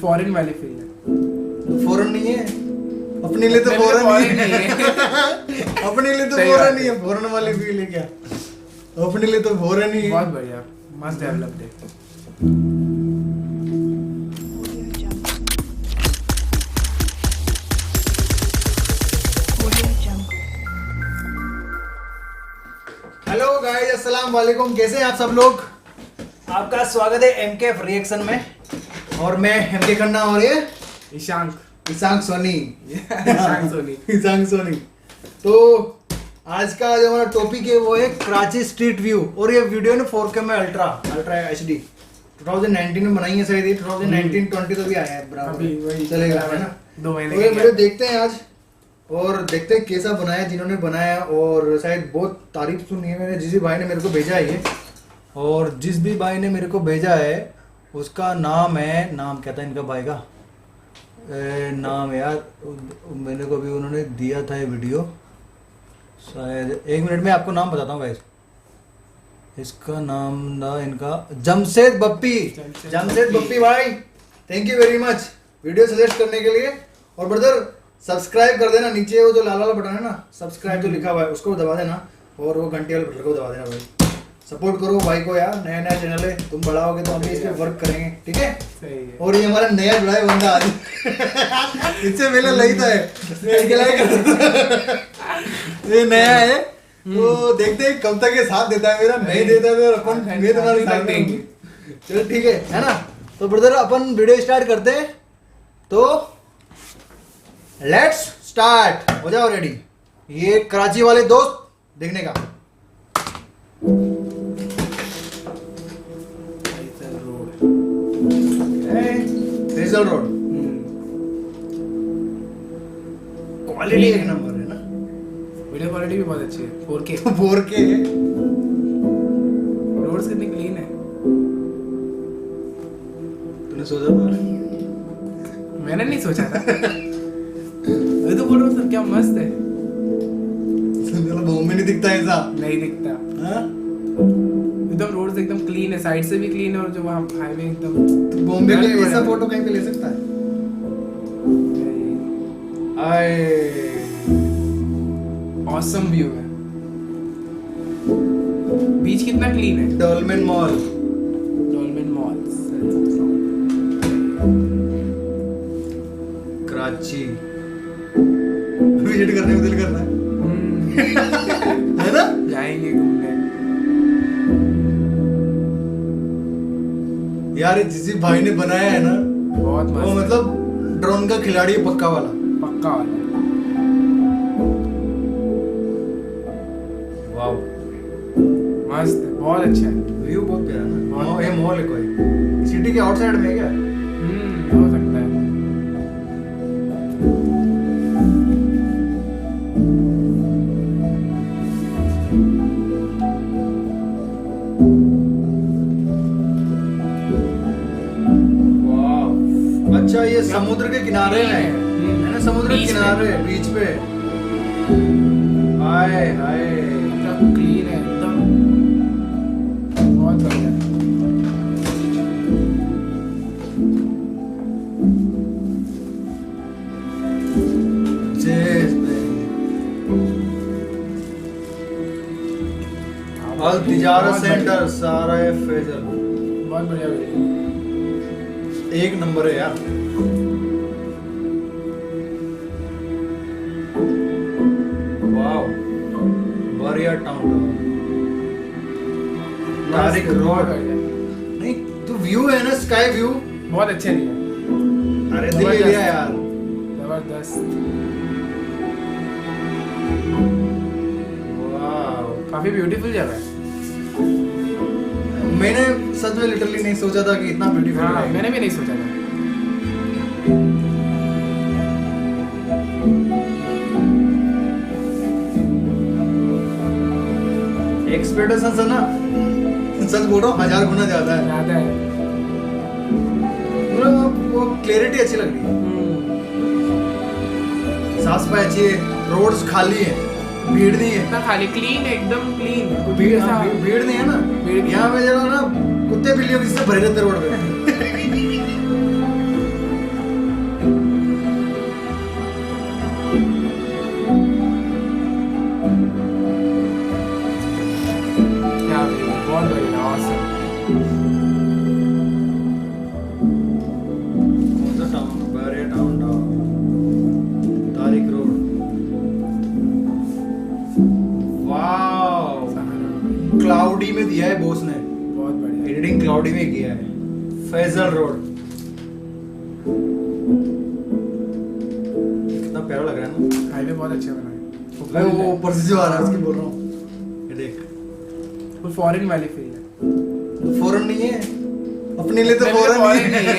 Foreign वाली feel है। Foreign नहीं है अपने लिए, तो फॉरेन नहीं है अपने लिए तो फॉरेन नहीं है, फॉरेन वाली फील है क्या? अपने लिए तो फॉरेन ही है। बहुत बढ़िया, मस्त डेवलप्ड है। हेलो गाइस, अस्सलाम वालेकुम। कैसे हैं आप सब लोग? आपका स्वागत है एमकेएफ रिएक्शन में, और मैं एमके खन्ना और ये ईशांक सोनी ईशांक सोनी। ईशांक सोनी। तो आज का जो हमारा टॉपिक है वो है कराची स्ट्रीट व्यू, और ये वीडियो ना 4K में अल्ट्रा HD 2019 में बनाई है शायद, ये 2019-20 तो भी आया है बराबर, चलेगा है ना। 2 महीने तो ये वीडियो देखते हैं आज, और देखते हैं कैसा बनाया जिन्होंने बनाया, और शायद बहुत तारीफ सुनी है मैंने। जिस भी भाई ने मेरे को भेजा है ये, और जिस भी भाई ने मेरे को भेजा है उसका नाम है, नाम क्या था इनका भाई का नाम यार, मेरे को भी उन्होंने दिया था ये वीडियो शायद। 1 मिनट में आपको नाम बताता हूँ गाइस। इसका नाम था इनका जमशेद बप्पी। जमशेद बप्पी भाई, thank you very much video suggest करने के लिए। और ब्रदर सब्सक्राइब कर देना, नीचे वो जो लाल वाला बटन है ना सब्सक्राइब जो लिखा हुआ है उसको दबा देना, और वो घंटे वाले बटन को दबा देना भाई। सपोर्ट करो भाई को यार, नया नया चैनल है, तुम बढ़ाओगे तो हम भी इस पे वर्क करेंगे, ठीक है? सही है। और ये हमारा नया जुड़ा है बंदा आज इससे पहले लगता है ये नया है, तो देखते हैं कब तक ये साथ देता है मेरा। नहीं देता है तो अपन मैं तुम्हारे साथ देंगे। चलो ठीक है ना? तो ब्रदर अपन वीडियो स्टार्ट करते हैं, तो लेट्स स्टार्ट। हो जाओ रेडी। ये कराची वाले दोस्त देखने का। फैसल रोड क्वालिटी एक नंबर है ना, वीडियो क्वालिटी भी बहुत अच्छी है। 4K 4K है। रोड्स कितनी क्लीन है। तूने सोचा था? मैंने नहीं सोचा था। अरे तो बोल रहा हूँ क्या मस्त है। बॉम्बे नहीं दिखता ऐसा, नहीं दिखता। हाँ? एकदम रोड्स एकदम क्लीन है, साइड से भी क्लीन है, और जो वहाँ हाईवे एकदम। तो बॉम्बे के ऐसा फोटो कहीं पे ले सकता है? आए ऑसम व्यू है। बीच कितना क्लीन है। डॉल्मेन मॉल। कराची विजिट करने को दिल करना है ना? जाएंगे घूमने यार। ये जिस भाई ने बनाया है ना बहुत मस्त वो मतलब ड्रोन का खिलाड़ी है, पक्का वाला। वाव मस्त है, बहुत अच्छा है। व्यू बहुत प्यारा ना। ये मॉल है कोई सिटी के आउटसाइड में है क्या? हो सकता है। अच्छा, ये समुद्र के किनारे है ना? समुद्र के किनारे बीच पे। हाय हाय, एकदम क्लीन है, एकदम बहुत बढ़िया। अल तिजारत सेंटर सारा फैजल, बहुत बढ़िया वीडियो, एक नंबर है यार। वाव, बढ़िया टाउन। तारिक रोड नहीं तो व्यू है ना, स्काई व्यू बहुत अच्छे दिया। अरे दिल ले लिया यार, जबरदस्त। वाव, काफी ब्यूटीफुल जगह है। मैंने सच में लिटरली नहीं सोचा था कि इतना ब्यूटीफुल हाँ, है। मैंने भी नहीं सोचा था। एक्सपेक्टेशन से ना सच बोल रहा हूँ 1000 गुना ज्यादा है। ज्यादा है। मतलब वो क्लैरिटी अच्छी लग रही है, साफ सफाई अच्छी है, रोड्स खाली है, भीड़ नहीं है। इतना खाली, क्लीन है, एकदम क्लीन। भीड़ नहीं है ना। यहाँ पे जरा ना कुत्ते बिल्लियों किससे भरे रहते रोड पे। ऑडी में किया है, फैजल रोड। कितना प्यारा लग रहा है ना, हाईवे बहुत अच्छा बना है। मैं वो ऊपर से जो आ रहा है उसकी बोल रहा हूँ, ये देख। वो फॉरेन वाली फील है। फॉरेन नहीं है, अपने लिए तो मेरे लिए फॉरेन foreign नहीं है।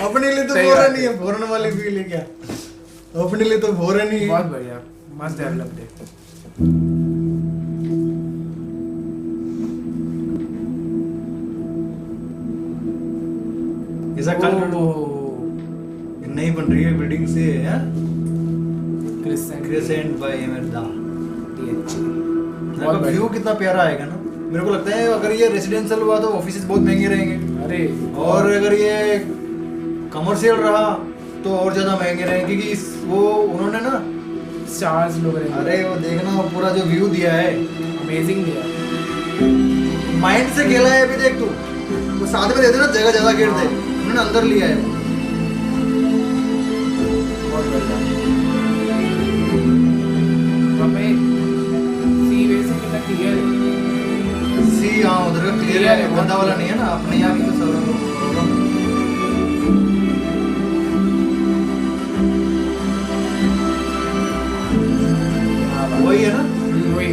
अपने लिए तो सही फॉरेन बात नहीं है। है, फॉरेन वाली फील है क्या? अपने लिए तो फॉरेन ही है। बहुत बढ़िया, मस्त डेवलप्ड है। ऐसा कल ओह, नहीं बन रही है बिल्डिंग से है, क्रिसेंट क्रेसेंट बाय एमरदा। DH। बहुत व्यू कितना प्यारा आएगा ना। मेरे को लगता है अगर ये रेजिडेंशियल हुआ तो ऑफिसेज बहुत महंगे रहेंगे, अरे और अगर ये कमर्शियल रहा तो और ज्यादा महंगे रहेंगे, क्योंकि वो उन्होंने ना, स्टार्स लोग रहे। अरे वो देखना वो पूरा जो व्यू दिया है, अमेजिंग दिया। माइंड से खेला है। अभी देख तू, वो साथ में देते ना, जगह जगह गिर दे, उन्होंने अंदर लिया है। बहुत बढ़िया। वहाँ पे सी वे से कितना क्लियर है। सी हाँ उधर का क्लियर है, गंदा वाला नहीं है ना, अपने यहाँ की तो सब वही है ना। वही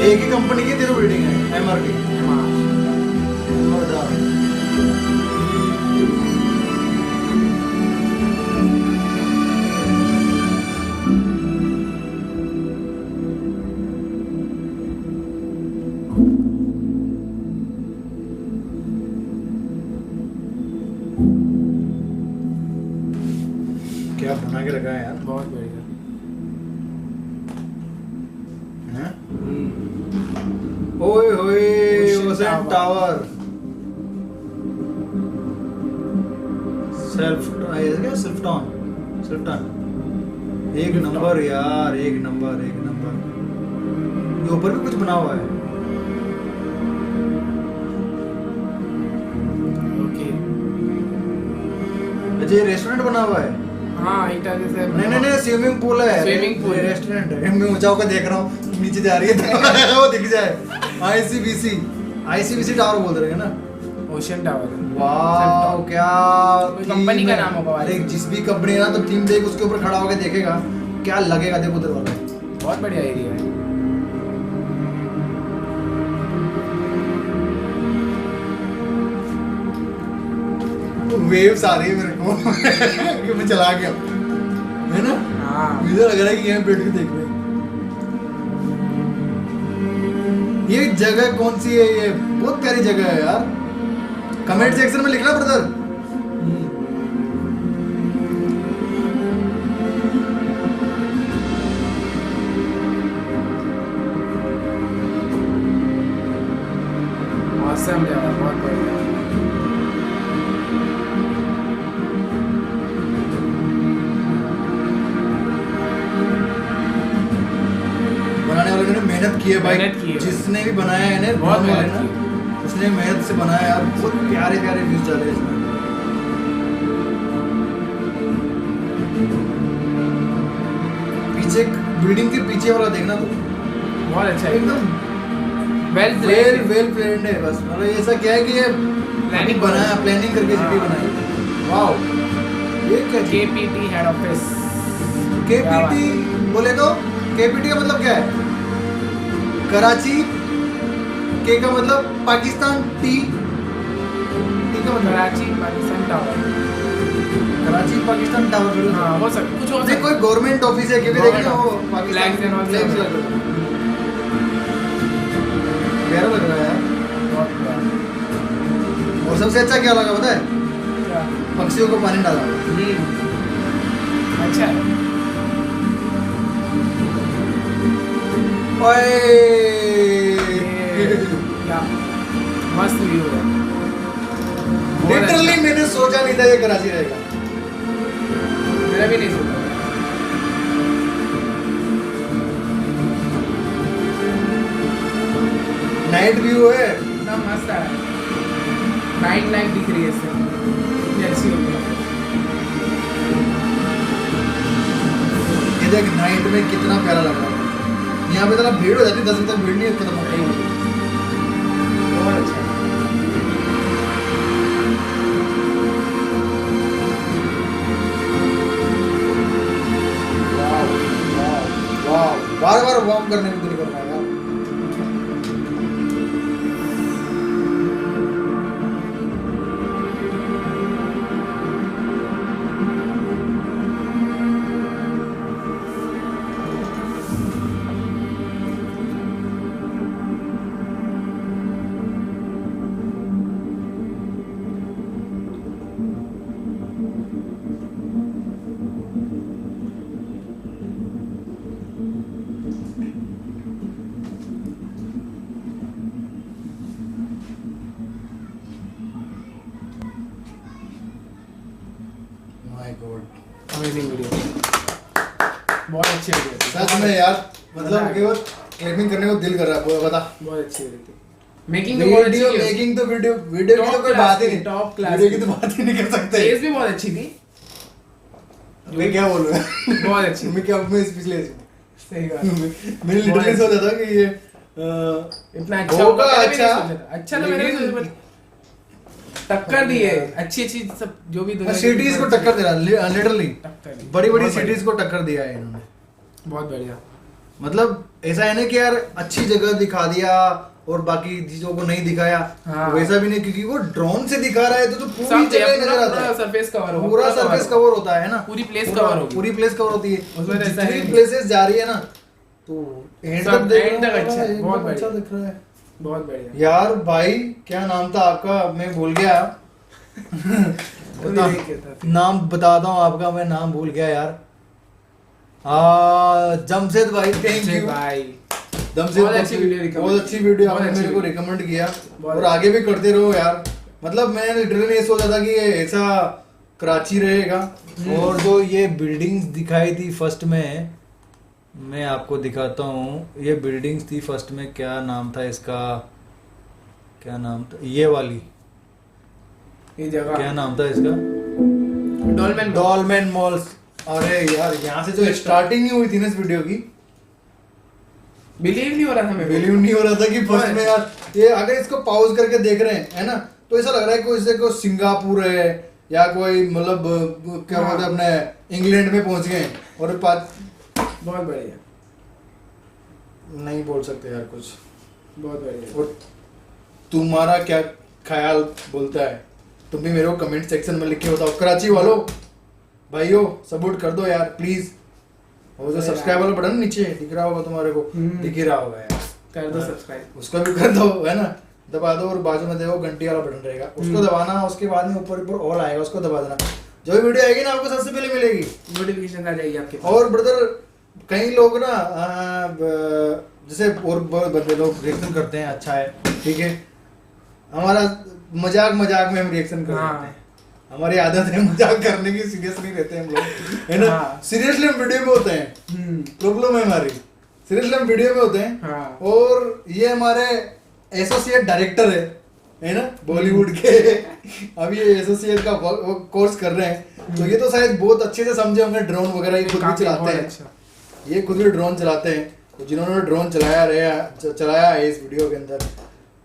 एक ही कंपनी की तीनों बिल्डिंग है, एमआरटी। क्या बना के रखा है यार, बहुत बढ़िया। हैं? ओए होए, ओशन ओशन टावर, सेल्फ्टन। एक नंबर यार, एक नंबर, एक नंबर। ये ऊपर भी कुछ बना हुआ है। ओके। अच्छा ये रेस्टोरेंट बना हुआ है। हाँ ईटा जैसे। नहीं स्विमिंग पूल है, Swimming pool है। रेस्टोरेंट है। मैं ऊंचा होकर देख रहा हूँ, नीचे जा रही है वो दिख जाए। आईसीबीसी टावर बोल रहे हैं ना। Ocean tower. वाह क्या कोई कंपनी का नाम होगा अरे वाला। जिस भी कंपनी है ना, तो थीम देख, उसके ऊपर खड़ा होकर देखेगा क्या लगेगा। देखो उधर वाला बहुत बढ़िया एरिया है। वेव्स आ रही है मेरे को कि मैं चला गया, है ना। हाँ मुझे लग रहा है कि यहाँ बैठ के देख रहे हैं। ये जगह कौन सी है? ये बहुत प्यारी जगह है यार। कमेंट सेक्शन में लिखना ब्रदर। ऑसम जगह, बहुत बढ़िया। बनाने वाले ने मेहनत की है भाई, मेहनत की है। जिसने भी बनाया है ना, बहुत बनाने वाले मेहनत ना, उसने मेहनत से बनाया यार। बहुत प्यारे प्यारे व्यूज डाले इसमें। पीछे बिल्डिंग के पीछे वाला देखना तो बहुत अच्छा है। एकदम वेल वेल प्लान्ड है। बस मतलब ऐसा क्या है कि ये Planning बनाया, प्लानिंग करके सिटी हाँ। बनाई। वाओ, ये क्या चीज? KPT head office. केपीटी बोले तो केपीटी का मतलब क्या है? कराची, के का मतलब पाकिस्तान, टी का मतलब कराची पाकिस्तान टावर। कराची पाकिस्तान टावर। हाँ हो सकता, कुछ हो नहीं सकता। कोई गवर्नमेंट ऑफिस है, क्योंकि देखिए वो Pakistan Flags and all flags सब। लग रहे हैं। प्यारा लग रहा है यार। बहुत बढ़िया। और सबसे अच्छा क्या लगा पता है? क्या? पक्षियों को पानी डाला। अच्छा है। क्या मस्त व्यू है। बहुत लिटरली अच्छा। मैंने सोचा नहीं था ये कराची रहेगा। मेरा भी नहीं सोचा। नाइट व्यू है। इतना मस्त है। नाइट लाइफ दिख रही है इससे। कितनी अच्छी हो गई। ये देख नाइट में कितना प्यारा लग रहा है। यहाँ पे तो भीड़ हो जाती है, 10 बजे तक भीड़ नहीं खत्म होती। बहुत अच्छा है। काम करने को दिल कर रहा है यार। माय गॉड, अमेजिंग वीडियो, बहुत अच्छी वीडियो थी। सच में यार, मतलब केवल क्लिपिंग करने को दिल कर रहा है। बता, बहुत अच्छी वीडियो थी। मेकिंग तो बहुत अच्छी वीडियो थी। मेकिंग तो वीडियो की तो कोई बात ही नहीं, टॉप क्लास, वीडियो की तो बात ही नहीं कर सकते। फेस भी बहुत अच्छी थी। मैं क्या बोलूं बहुत अच्छी। मैं क्या, मैं स्पीचलेस हूं। सही बात। मैंने लिटरली सोचा था कि ये इतना अच्छा होगा। अच्छा अच्छा अच्छा तो मैंने भी सोचा, पर टक्कर दी है। अच्छी अच्छी सब जो भी दुनिया की सिटीज को टक्कर दे रहा, लिटरली टक्कर दी। बड़ी बड़ी बहुत सिटीज को टक्कर दिया है इन्होंने। बहुत बढ़िया। मतलब ऐसा है ना कि यार अच्छी जगह दिखा दिया और बाकी चीजों को नहीं दिखाया। हाँ। वैसा भी नहीं, क्योंकि वो ड्रोन से दिखा रहा है तो पूरी सब जगह ही नजर आता पूरा है, सरफेस कवर होगा, पूरा सरफेस कवर होता है ना, पूरी प्लेस कवर होगी। पूरी प्लेस कवर होती है। उसमें ऐसा है जितनी नहीं। प्लेसेस जा रही है ना, तो एंड सब तक देख end तक रहा अच्छा है, एकदम बहुत अच्छा बढ़िया। दिख रहा है बहुत बढ़िया। यार। भाई क्या नाम था आपका, मैं भूल गया। नाम बताता हूँ आपका, मैं नाम भूल गया यार। जमशेद भाई, थैंक यू भाई। जमशेद। बहुत अच्छी वीडियो recommend बहुत अच्छी वीडियो बहुत आपने अच्छी मेरे को वीडियो। रिकमेंड किया, बहुत और अच्छी। आगे भी करते रहो यार। मतलब मैं लिटरली नहीं सोचा था कि ये ऐसा कराची रहेगा। और जो ये बिल्डिंग्स दिखाई थी फर्स्ट में, मैं आपको दिखाता हूँ। ये बिल्डिंग्स थी फर्स्ट में, क्या नाम था इसका, क्या नाम था ये वाली, ये जगह क्या नाम था इसका, डॉलमेन डॉलमेन मॉल्स। अरे यार, यहाँ से जो स्टार्टिंग ही हुई थी ना इस वीडियो की, बिलीव नहीं हो रहा था मेरे को। बिलीव नहीं हो रहा था कि फर्स्ट में यार, ये अगर इसको पॉज करके देख रहे हैं है ना, तो ऐसा लग रहा है कोई जैसे कोई सिंगापुर है या कोई मतलब क्या बोलते हैं अपने इंग्लैंड में पहुंच गए हैं। और बहुत बढ़िया। नहीं बोल सकते यार कुछ। बहुत बढ़िया। और तुम्हारा क्या ख्याल बोलता है, तुम भी मेरे को कमेंट सेक्शन में लिख के बताओ। कराची वालों, भाइयों, सपोर्ट कर दो यार प्लीज। और जो सब्सक्राइब वाला बटन नीचे दिख रहा होगा तुम्हारे को, दिख ही रहा होगा यार, कर दो सब्सक्राइब, उसको भी कर दो, है ना, दबा दो। और बाजू में देखो घंटी वाला बटन रहेगा, उसको दबाना। उसके बाद में ऊपर ऊपर ऑल आएगा, उसको दबा देना। जो भी वीडियो आएगी ना, आपको सबसे पहले मिलेगी, नोटिफिकेशन आ जाएगी आपके पास। और ब्रदर, कई लोग ना जैसे और बंदे लोग रिएक्शन करते हैं, अच्छा है, ठीक है। हमारा मजाक मजाक में हम रिएक्शन कर हाँ। देते हैं, हमारी आदत है मजाक करने की, सीरियस नहीं रहते हम लोग, है ना। हाँ। सीरियसली हम वीडियो में होते हैं, प्रॉब्लम है हमारी, सीरियसली हम वीडियो में होते हैं। हाँ। और ये हमारे एसोसिएट डायरेक्टर है ना, बॉलीवुड के। अभी ये एसोसिएट का कोर्स कर रहे हैं, तो ये तो शायद बहुत अच्छे से समझे होंगे ड्रोन वगैरह, ये खुद भी चलाते हैं। अच्छा। ये खुद भी ड्रोन चलाते हैं, तो जिन्होंने ड्रोन चलाया है इस वीडियो के अंदर,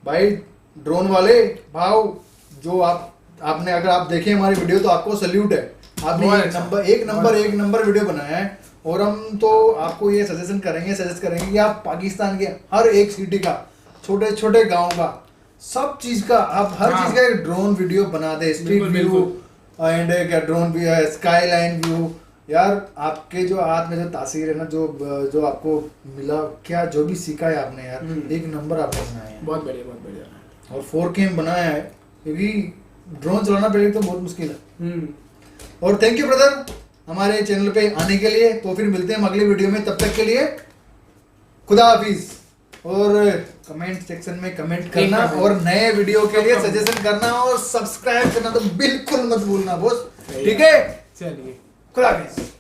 भाई ड्रोन वाले भाव, जो आपने अगर आप देखें हमारी वीडियो तो आपको सल्यूट है। आपने एक नंबर वीडियो बनाया है। और हम तो आपको ये सजेस्ट करेंगे कि आप पाकिस्तान के हर एक सिटी का, छोटे छोटे गांव का, सब चीज का, आप हर चीज का एक ड्रोन वीडियो बना दे। स्ट्रीट व्यू एंड क्या ड्रोन भी है, स्काई लाइन व्यू। यार आपके जो हाथ में जो तासीर है ना, जो आपको मिला, क्या जो भी सीखा है आपने यार, एक नंबर आपने बनाया है। बहुत बढ़िया, बहुत बढ़िया। और 4K में बनाया है, क्योंकि ड्रोन चलाना पहले तो बहुत मुश्किल है। और थैंक यू ब्रदर हमारे चैनल पे आने के लिए। तो फिर मिलते हैं हम अगली वीडियो में, तब तक के लिए खुदा हाफिज। और कमेंट सेक्शन में कमेंट करना, और नए वीडियो के लिए सजेशन करना, और सब्सक्राइब करना तो बिल्कुल मत भूलना बॉस, ठीक है। चलिए, खुदा हाफिज।